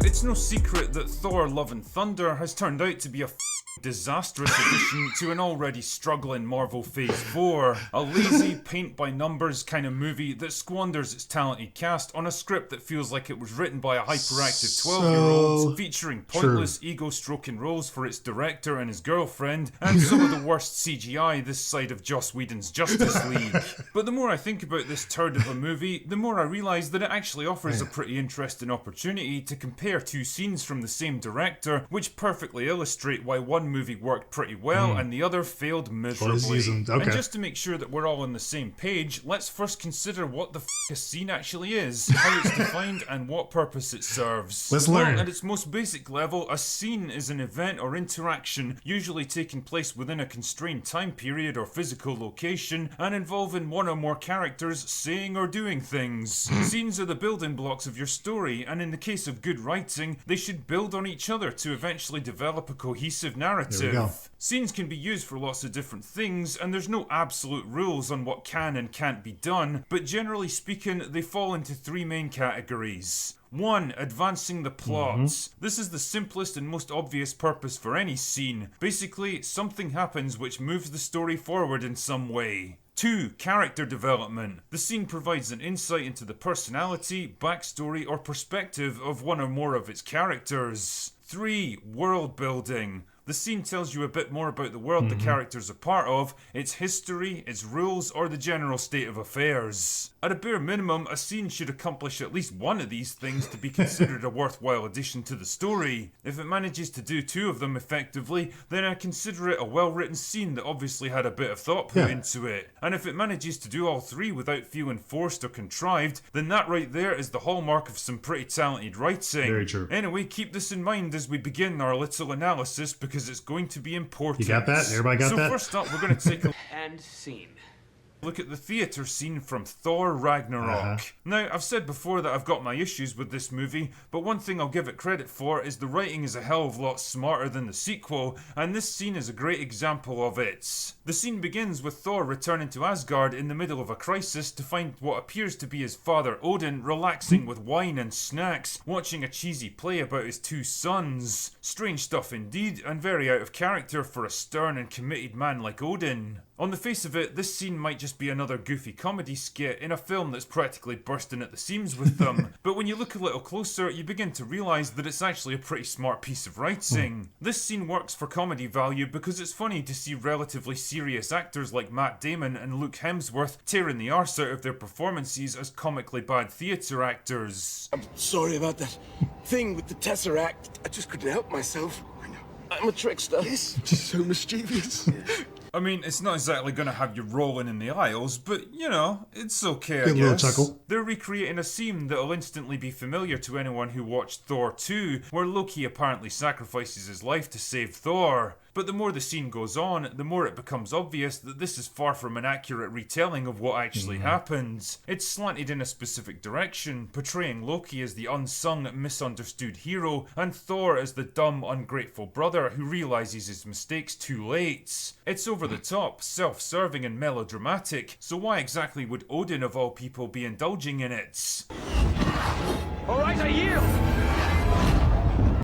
It's no secret that Thor Love and Thunder has turned out to be a disastrous addition to an already struggling Marvel Phase 4. A lazy, paint-by-numbers kind of movie that squanders its talented cast on a script that feels like it was written by a hyperactive 12-year-old, featuring pointless ego-stroking roles for its director and his girlfriend, and some of the worst CGI this side of Joss Whedon's Justice League. But the more I think about this turd of a movie, the more I realise that it actually offers a pretty interesting opportunity to compare two scenes from the same director, which perfectly illustrate why one movie worked pretty well and the other failed miserably. And just to make sure that we're all on the same page, let's first consider what the a scene actually is, how it's defined, and what purpose it serves. Let's learn. Well, at its most basic level, a scene is an event or interaction usually taking place within a constrained time period or physical location and involving one or more characters saying or doing things. Scenes are the building blocks of your story, and in the case of good writing, they should build on each other to eventually develop a cohesive narrative. Scenes can be used for lots of different things, and there's no absolute rules on what can and can't be done, but generally speaking, they fall into three main categories. 1. Advancing the plot. This is the simplest and most obvious purpose for any scene. Basically, something happens which moves the story forward in some way. 2. Character development. The scene provides an insight into the personality, backstory, or perspective of one or more of its characters. 3. World building. The scene tells you a bit more about the world the characters are part of, its history, its rules, or the general state of affairs. At a bare minimum, a scene should accomplish at least one of these things to be considered a worthwhile addition to the story. If it manages to do two of them effectively, then I consider it a well-written scene that obviously had a bit of thought put into it. And if it manages to do all three without feeling forced or contrived, then that right there is the hallmark of some pretty talented writing. Very true. Anyway, keep this in mind as we begin our little analysis, because it's going to be important. You got that? Everybody got that? So first up, we're going to take a and scene. look at the theatre scene from Thor Ragnarok. Now, I've said before that I've got my issues with this movie, but one thing I'll give it credit for is the writing is a hell of a lot smarter than the sequel, and this scene is a great example of it. The scene begins with Thor returning to Asgard in the middle of a crisis to find what appears to be his father Odin relaxing with wine and snacks, watching a cheesy play about his two sons. Strange stuff indeed, and very out of character for a stern and committed man like Odin. On the face of it, this scene might just be another goofy comedy skit in a film that's practically bursting at the seams with them, but when you look a little closer, you begin to realise that it's actually a pretty smart piece of writing. This scene works for comedy value because it's funny to see relatively serious actors like Matt Damon and Luke Hemsworth tearing the arse out of their performances as comically bad theatre actors. I'm sorry about that thing with the Tesseract. I just couldn't help myself. I know. I'm a trickster. Yes, just so mischievous. I mean, it's not exactly going to have you rolling in the aisles, but, you know, it's okay, I Good little guess. chuckle. They're recreating a scene that'll instantly be familiar to anyone who watched Thor 2, where Loki apparently sacrifices his life to save Thor. But the more the scene goes on, the more it becomes obvious that this is far from an accurate retelling of what actually happened. It's slanted in a specific direction, portraying Loki as the unsung, misunderstood hero, and Thor as the dumb, ungrateful brother who realises his mistakes too late. It's over the top, self-serving and melodramatic, so why exactly would Odin of all people be indulging in it? Alright, I yield!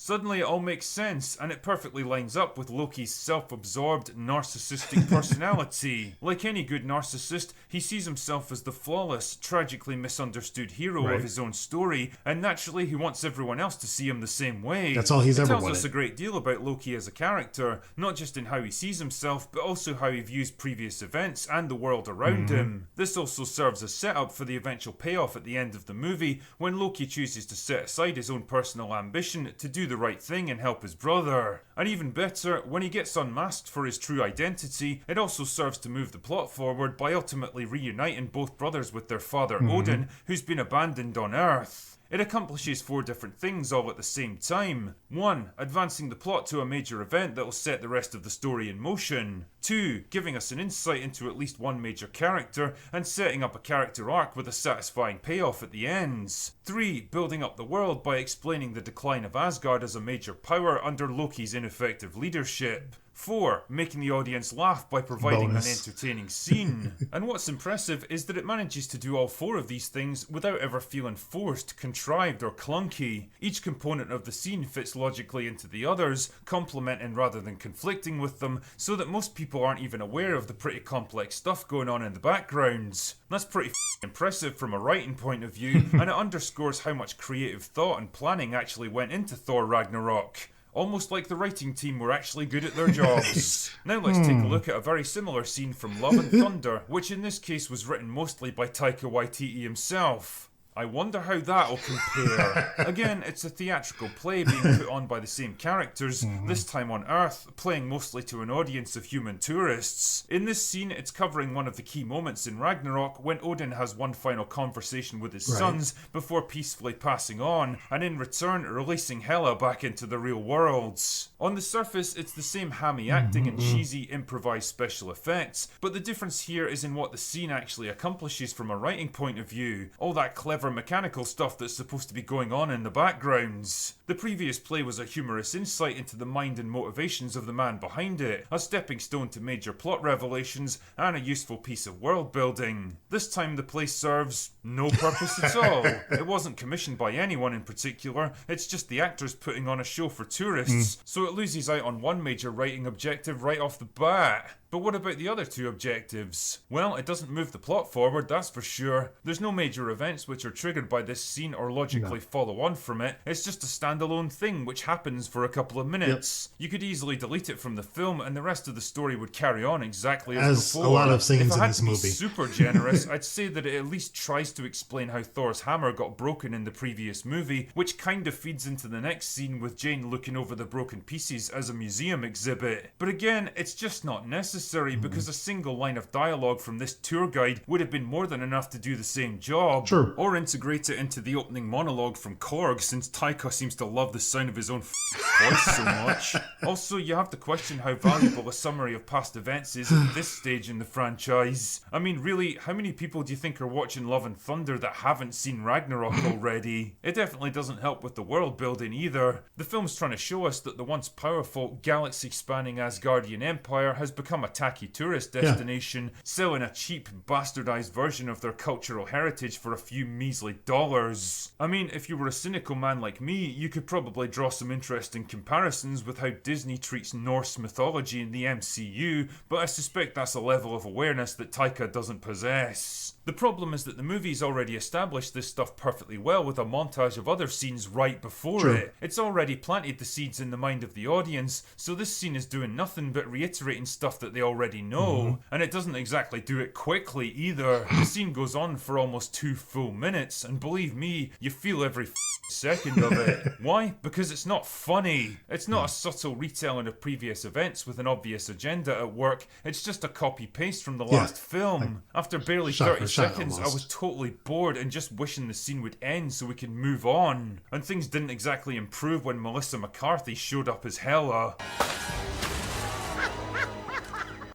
Suddenly it all makes sense, and it perfectly lines up with Loki's self-absorbed, narcissistic personality. Like any good narcissist, he sees himself as the flawless, tragically misunderstood hero of his own story, and naturally he wants everyone else to see him the same way. That's all he's ever tells wanted. us a great deal about Loki as a character, not just in how he sees himself, but also how he views previous events and the world around him. This also serves as setup for the eventual payoff at the end of the movie, when Loki chooses to set aside his own personal ambition to do the right thing and help his brother. And even better, when he gets unmasked for his true identity, it also serves to move the plot forward by ultimately reuniting both brothers with their father Odin, who's been abandoned on Earth. It accomplishes 4 different things all at the same time. 1. Advancing the plot to a major event that will set the rest of the story in motion. 2. Giving us an insight into at least one major character and setting up a character arc with a satisfying payoff at the end. 3. Building up the world by explaining the decline of Asgard as a major power under Loki's ineffective leadership. 4. Making the audience laugh by providing Bonus. an entertaining scene. And what's impressive is that it manages to do all 4 of these things without ever feeling forced, contrived, or clunky. Each component of the scene fits logically into the others, complementing rather than conflicting with them, so that most people aren't even aware of the pretty complex stuff going on in the backgrounds. That's pretty impressive from a writing point of view, and it underscores how much creative thought and planning actually went into Thor Ragnarok. Almost like the writing team were actually good at their jobs. Now let's take a look at a very similar scene from Love and Thunder, which in this case was written mostly by Taika Waititi himself. I wonder how that'll compare. Again, it's a theatrical play being put on by the same characters, this time on Earth, playing mostly to an audience of human tourists. In this scene, it's covering one of the key moments in Ragnarok when Odin has one final conversation with his sons before peacefully passing on, and in return releasing Hela back into the real worlds. On the surface, it's the same hammy acting and cheesy improvised special effects, but the difference here is in what the scene actually accomplishes from a writing point of view. All that clever mechanical stuff that's supposed to be going on in the backgrounds. The previous play was a humorous insight into the mind and motivations of the man behind it, a stepping stone to major plot revelations, and a useful piece of world building. This time the play serves no purpose at all. It wasn't commissioned by anyone in particular, it's just the actors putting on a show for tourists, so it loses out on one major writing objective right off the bat. But what about the other 2 objectives? Well, it doesn't move the plot forward, that's for sure. There's no major events which are triggered by this scene or logically follow on from it. It's just a standalone thing which happens for a couple of minutes. You could easily delete it from the film and the rest of the story would carry on exactly as before. A lot of scenes if I in had this to be movie. super generous, I'd say that it at least tries to explain how Thor's hammer got broken in the previous movie, which kind of feeds into the next scene with Jane looking over the broken pieces as a museum exhibit. But again, it's just not necessary because a single line of dialogue from this tour guide would have been more than enough to do the same job. Sure. Or integrate it into the opening monologue from Korg, since Taika seems to love the sound of his own voice so much. Also, you have to question how valuable a summary of past events is at this stage in the franchise. I mean, really, how many people do you think are watching Love and Thunder that haven't seen Ragnarok already? It definitely doesn't help with the world building either. The film's trying to show us that the once powerful, galaxy-spanning Asgardian Empire has become a tacky tourist destination, selling a cheap, bastardized version of their cultural heritage for a few measly dollars. I mean, if you were a cynical man like me, you could probably draw some interesting comparisons with how Disney treats Norse mythology in the MCU, but I suspect that's a level of awareness that Taika doesn't possess. The problem is that the movie's already established this stuff perfectly well with a montage of other scenes right before it. It's already planted the seeds in the mind of the audience, so this scene is doing nothing but reiterating stuff that they already know, and it doesn't exactly do it quickly either. The scene goes on for almost 2 full minutes, and believe me, you feel every second of it. Why? Because it's not funny. It's not a subtle retelling of previous events with an obvious agenda at work. It's just a copy-paste from the last film. After barely 30 seconds, I was totally bored and just wishing the scene would end so we could move on. And things didn't exactly improve when Melissa McCarthy showed up as Hela.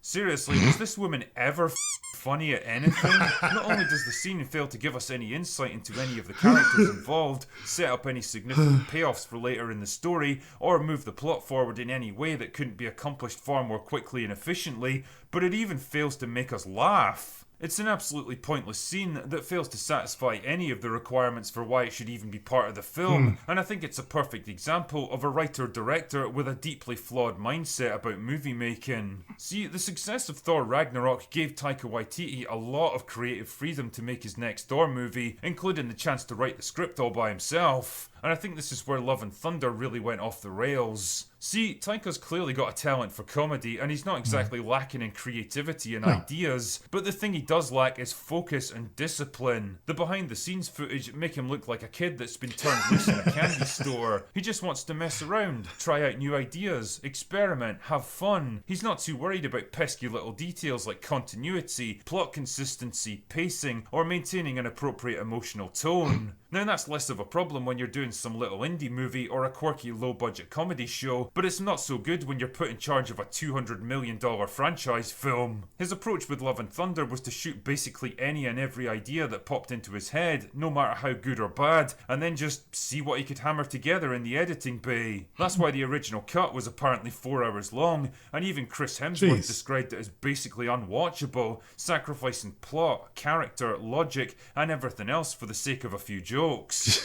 Seriously, was this woman ever funny at anything? Not only does the scene fail to give us any insight into any of the characters involved, set up any significant payoffs for later in the story, or move the plot forward in any way that couldn't be accomplished far more quickly and efficiently, but it even fails to make us laugh. It's an absolutely pointless scene that fails to satisfy any of the requirements for why it should even be part of the film, and I think it's a perfect example of a writer-director with a deeply flawed mindset about movie making. See, the success of Thor Ragnarok gave Taika Waititi a lot of creative freedom to make his next Thor movie, including the chance to write the script all by himself. And I think this is where Love and Thunder really went off the rails. See, Taika's clearly got a talent for comedy, and he's not exactly lacking in creativity and ideas, but the thing he does lack is focus and discipline. The behind-the-scenes footage make him look like a kid that's been turned loose in a candy store. He just wants to mess around, try out new ideas, experiment, have fun. He's not too worried about pesky little details like continuity, plot consistency, pacing, or maintaining an appropriate emotional tone. Now that's less of a problem when you're doing some little indie movie or a quirky low-budget comedy show, but it's not so good when you're put in charge of a $200 million franchise film. His approach with Love and Thunder was to shoot basically any and every idea that popped into his head, no matter how good or bad, and then just see what he could hammer together in the editing bay. That's why the original cut was apparently 4 hours long, and even Chris Hemsworth described it as basically unwatchable, sacrificing plot, character, logic, and everything else for the sake of a few jokes.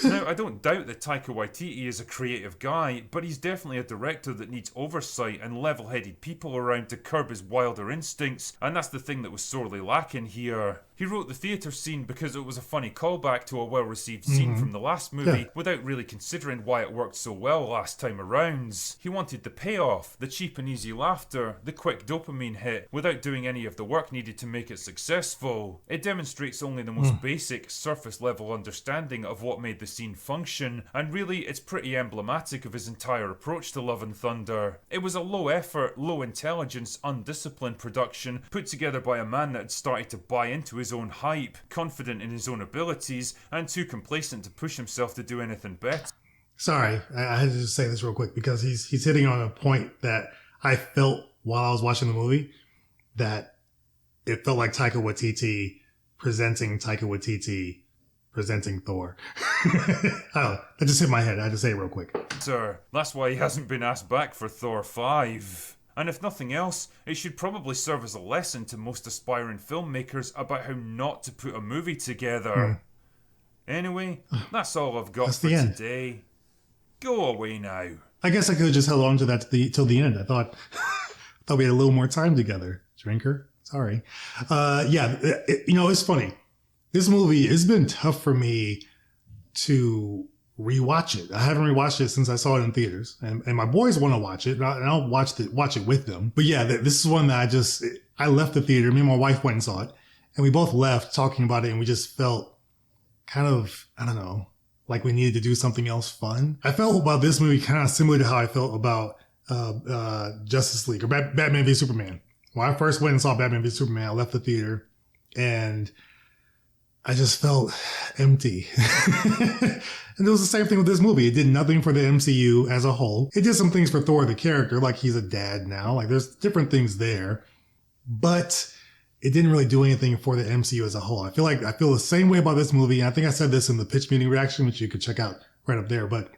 Now, I don't doubt that Taika Waititi is a creative guy, but he's definitely a director that needs oversight and level-headed people around to curb his wilder instincts, and that's the thing that was sorely lacking here. He wrote the theatre scene because it was a funny callback to a well-received scene from the last movie, without really considering why it worked so well last time around. He wanted the payoff, the cheap and easy laughter, the quick dopamine hit, without doing any of the work needed to make it successful. It demonstrates only the most basic, surface-level understanding of what made the scene function, and really it's pretty emblematic of his entire approach to Love and Thunder. It was a low-effort, low-intelligence, undisciplined production put together by a man that had started to buy into his own hype, confident in his own abilities, and too complacent to push himself to do anything better. Sorry, I had to just say this real quick because he's hitting on a point that I felt while I was watching the movie, that it felt like Taika Waititi presenting Thor. Oh, that just hit my head. I had to say it real quick. Sir, that's why he hasn't been asked back for Thor 5. And if nothing else, it should probably serve as a lesson to most aspiring filmmakers about how not to put a movie together. Anyway, that's all I've got for today. Go away now. I guess I could have just held on to that till the end. I thought we had a little more time together. Drinker, sorry. It's funny. This movie, it's been tough for me to rewatch it. I haven't rewatched it since I saw it in theaters, and my boys want to watch it, and I'll watch it with them. But yeah, this is one that I left the theater. Me and my wife went and saw it, and we both left talking about it, and we just felt kind of, I don't know, like we needed to do something else fun. I felt about this movie kind of similar to how I felt about Justice League or Batman v Superman. When I first went and saw Batman v Superman, I left the theater, and I just felt empty. And it was the same thing with this movie. It did nothing for the MCU as a whole. It did some things for Thor, the character, like he's a dad now. Like there's different things there, but it didn't really do anything for the MCU as a whole. I feel the same way about this movie. And I think I said this in the pitch meeting reaction, which you could check out right up there. But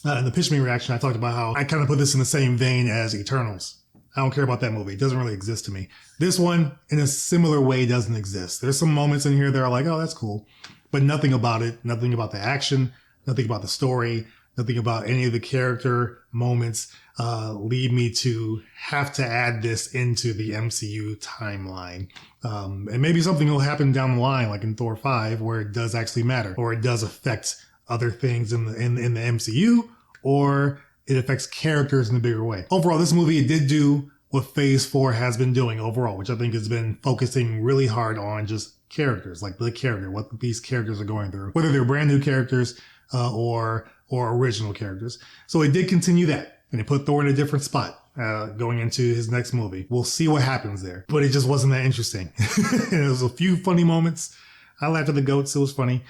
in the pitch meeting reaction, I talked about how I kind of put this in the same vein as Eternals. I don't care about that movie. It doesn't really exist to me. This one, in a similar way, doesn't exist. There's some moments in here that are like, oh, that's cool. But nothing about it, nothing about the action, nothing about the story, nothing about any of the character moments lead me to have to add this into the MCU timeline. And maybe something will happen down the line, like in Thor 5, where it does actually matter, or it does affect other things in the MCU, or it affects characters in a bigger way. Overall, this movie, it did do what Phase 4 has been doing overall, which I think has been focusing really hard on just characters, like the character, what these characters are going through, whether they're brand new characters or original characters. So it did continue that, and it put Thor in a different spot going into his next movie. We'll see what happens there, but it just wasn't that interesting. And there was a few funny moments. I laughed at the goats. It was funny.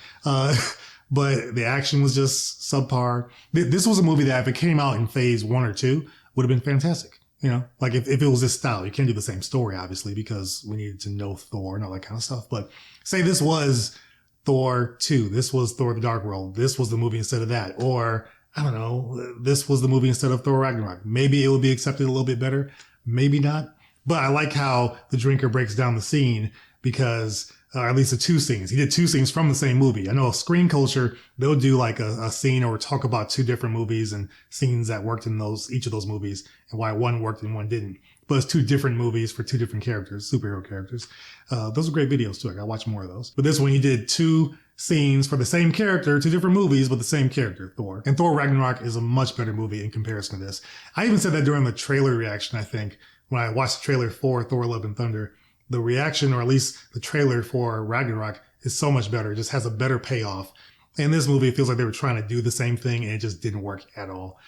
But the action was just subpar. This was a movie that if it came out in Phase 1 or 2, would have been fantastic. You know, like if it was this style, you can't do the same story, obviously, because we needed to know Thor and all that kind of stuff. But say this was Thor 2, this was Thor the Dark World, this was the movie instead of that. Or, I don't know, this was the movie instead of Thor Ragnarok. Maybe it would be accepted a little bit better. Maybe not. But I like how the drinker breaks down the scene because... at least the two scenes. He did two scenes from the same movie. I know Screen Culture, they'll do like a scene or talk about two different movies and scenes that worked in each of those movies and why one worked and one didn't. But it's two different movies for two different characters, superhero characters. Those are great videos too. I gotta watch more of those. But this one, he did two scenes for the same character, two different movies, but the same character, Thor. And Thor Ragnarok is a much better movie in comparison to this. I even said that during the trailer reaction, I think, when I watched the trailer for Thor Love and Thunder. The reaction, or at least the trailer for Ragnarok, is so much better. It just has a better payoff. In this movie, it feels like they were trying to do the same thing, and it just didn't work at all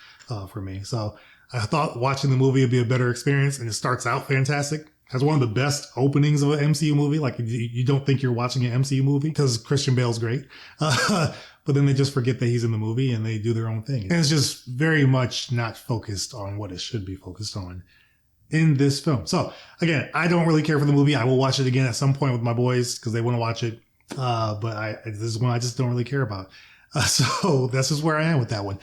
for me. So I thought watching the movie would be a better experience, and it starts out fantastic. Has one of the best openings of an MCU movie. Like, you don't think you're watching an MCU movie because Christian Bale's great. but then they just forget that he's in the movie and they do their own thing. And it's just very much not focused on what it should be focused on in this film. So again, I don't really care for the movie. I will watch it again at some point with my boys because they want to watch it. But this is one I just don't really care about. So that's just where I am with that one.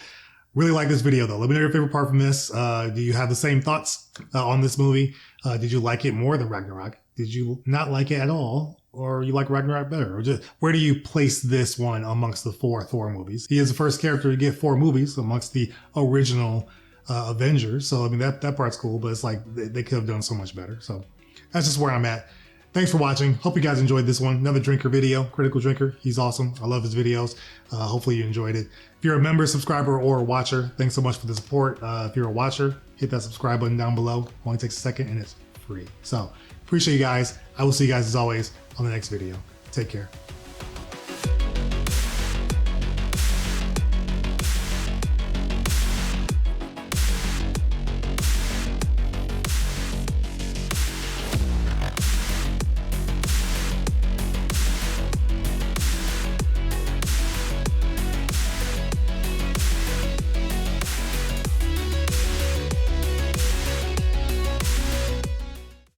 Really like this video though. Let me know your favorite part from this. Do you have the same thoughts on this movie? Did you like it more than Ragnarok? Did you not like it at all? Or you like Ragnarok better? Or just where do you place this one amongst the 4 Thor movies? He is the first character to get 4 movies amongst the original Avengers. So I mean that part's cool, but it's like they could have done so much better. So that's just where I'm at. Thanks for watching. Hope you guys enjoyed this one. Another drinker video, Critical Drinker. He's awesome. I love his videos. Hopefully you enjoyed it. If you're a member, subscriber, or watcher, thanks so much for the support. If you're a watcher, hit that subscribe button down below. Only takes a second and it's free. So appreciate you guys. I will see you guys as always on the next video. Take care.